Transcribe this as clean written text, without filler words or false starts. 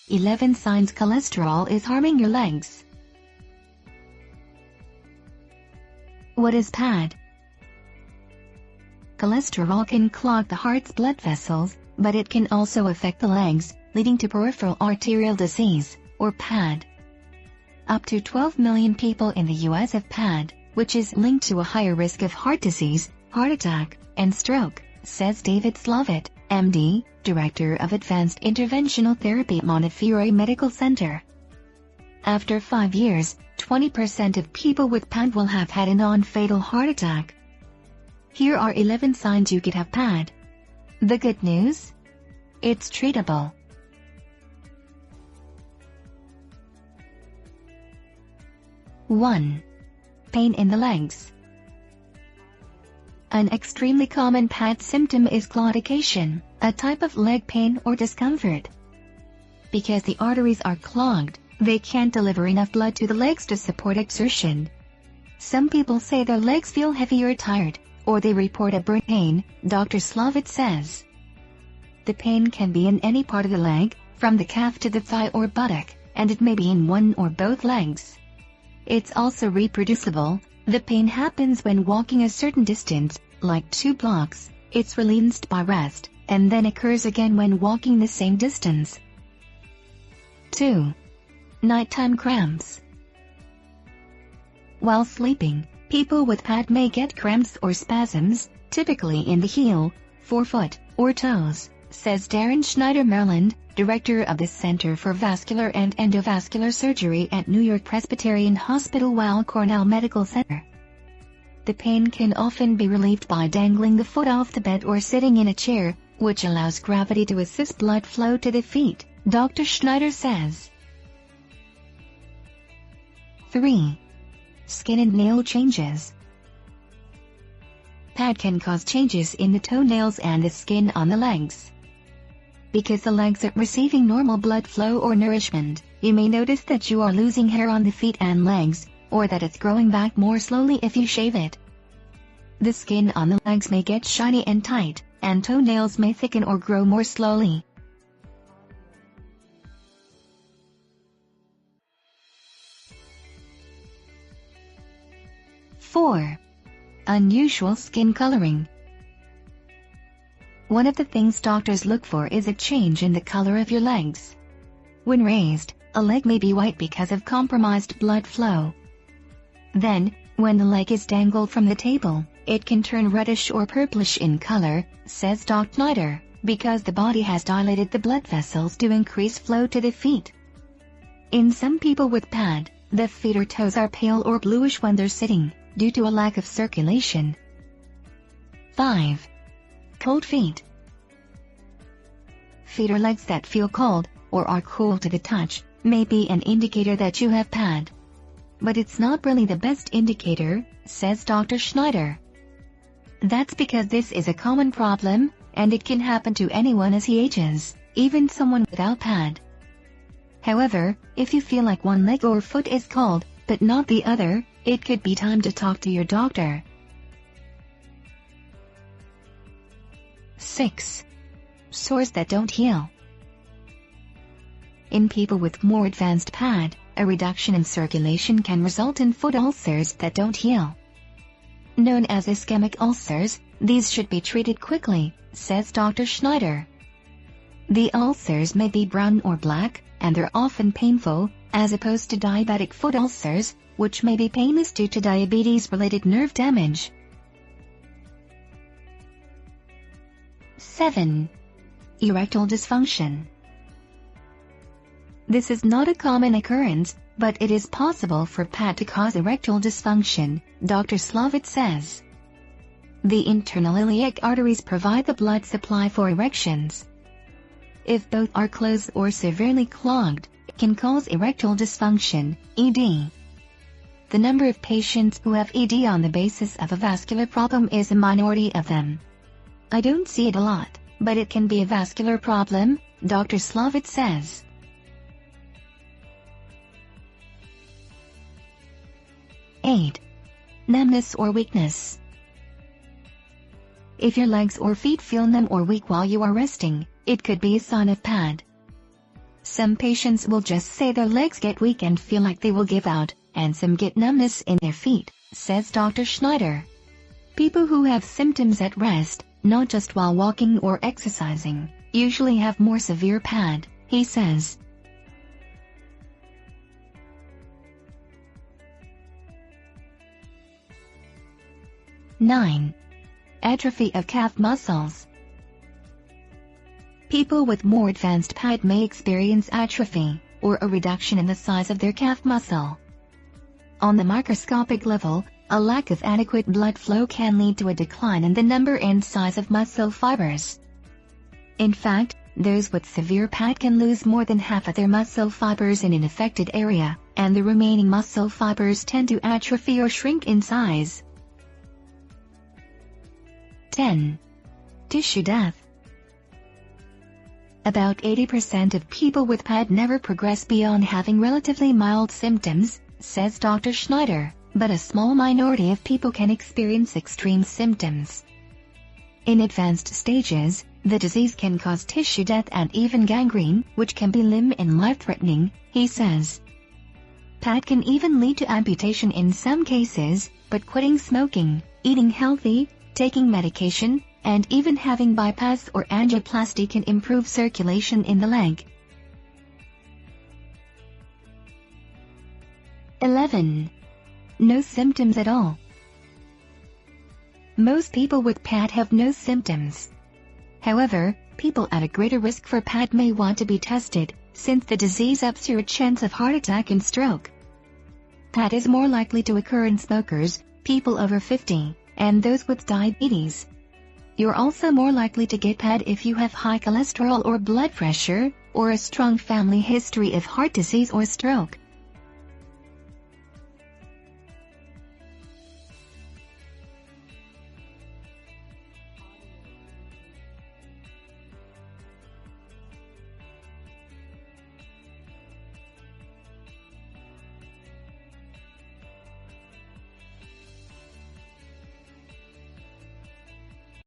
11 signs cholesterol is harming your legs. What is PAD? Cholesterol can clog the heart's blood vessels, but it can also affect the legs, leading to peripheral arterial disease, or PAD. Up to 12 million people in the US have PAD, which is linked to a higher risk of heart disease, heart attack, and stroke, says David Slavitt, MD, Director of Advanced Interventional Therapy at Montefiore Medical Center. After 5 years, 20% of people with PAD will have had a non-fatal heart attack. Here are 11 signs you could have PAD. The good news? It's treatable. 1. Pain in the legs. An extremely common PAD symptom is claudication, a type of leg pain or discomfort. Because the arteries are clogged, they can't deliver enough blood to the legs to support exertion. Some people say their legs feel heavy or tired, or they report a burn pain, Dr. Slavitt says. The pain can be in any part of the leg, from the calf to the thigh or buttock, and it may be in one or both legs. It's also reproducible. The pain happens when walking a certain distance, like 2 blocks, it's released by rest, and then occurs again when walking the same distance. 2. Nighttime cramps. While sleeping, people with PAD may get cramps or spasms, typically in the heel, forefoot, or toes, says Darren Schneider Maryland, Director of the Center for Vascular and Endovascular Surgery at New York Presbyterian Hospital Weill Cornell Medical Center. The pain can often be relieved by dangling the foot off the bed or sitting in a chair, which allows gravity to assist blood flow to the feet, Dr. Schneider says. 3. Skin and nail changes. PAD can cause changes in the toenails and the skin on the legs. Because the legs aren't receiving normal blood flow or nourishment, you may notice that you are losing hair on the feet and legs, or that it's growing back more slowly if you shave it. The skin on the legs may get shiny and tight, and toenails may thicken or grow more slowly. 4. Unusual skin coloring. One of the things doctors look for is a change in the color of your legs. When raised, a leg may be white because of compromised blood flow. Then, when the leg is dangled from the table, it can turn reddish or purplish in color, says Dr. Schneider, because the body has dilated the blood vessels to increase flow to the feet. In some people with PAD, the feet or toes are pale or bluish when they're sitting, due to a lack of circulation. 5. Cold feet. Feet or legs that feel cold, or are cool to the touch, may be an indicator that you have PAD. But it's not really the best indicator, says Dr. Schneider. That's because this is a common problem, and it can happen to anyone as he ages, even someone without PAD. However, if you feel like one leg or foot is cold, but not the other, it could be time to talk to your doctor. 6. Sores that don't heal. In people with more advanced PAD, a reduction in circulation can result in foot ulcers that don't heal. Known as ischemic ulcers, these should be treated quickly, says Dr. Schneider. The ulcers may be brown or black, and they're often painful, as opposed to diabetic foot ulcers, which may be painless due to diabetes-related nerve damage. 7. Erectile dysfunction. This is not a common occurrence, but it is possible for PAD to cause erectile dysfunction, Dr. Slavitt says. The internal iliac arteries provide the blood supply for erections. If both are closed or severely clogged, it can cause erectile dysfunction, ED. The number of patients who have ED on the basis of a vascular problem is a minority of them. I don't see it a lot, but it can be a vascular problem, Dr. Slavitt says. 8. Numbness or weakness. If your legs or feet feel numb or weak while you are resting, it could be a sign of PAD. Some patients will just say their legs get weak and feel like they will give out, and some get numbness in their feet, says Dr. Schneider. People who have symptoms at rest, not just while walking or exercising, usually have more severe PAD, he says. (9) Atrophy of calf muscles. People with more advanced PAD may experience atrophy, or a reduction in the size of their calf muscle. On the microscopic level, a lack of adequate blood flow can lead to a decline in the number and size of muscle fibers. In fact, those with severe PAD can lose more than half of their muscle fibers in an affected area, and the remaining muscle fibers tend to atrophy or shrink in size. 10. Tissue death. About 80% of people with PAD never progress beyond having relatively mild symptoms, says Dr. Schneider, but a small minority of people can experience extreme symptoms. In advanced stages, the disease can cause tissue death and even gangrene, which can be limb and life-threatening, he says. PAD can even lead to amputation in some cases, but quitting smoking, eating healthy, taking medication, and even having bypass or angioplasty can improve circulation in the leg. 11. No symptoms at all. Most people with PAD have no symptoms. However, people at a greater risk for PAD may want to be tested, since the disease ups your chance of heart attack and stroke. PAD is more likely to occur in smokers, people over 50, and those with diabetes. You're also more likely to get PAD if you have high cholesterol or blood pressure, or a strong family history of heart disease or stroke.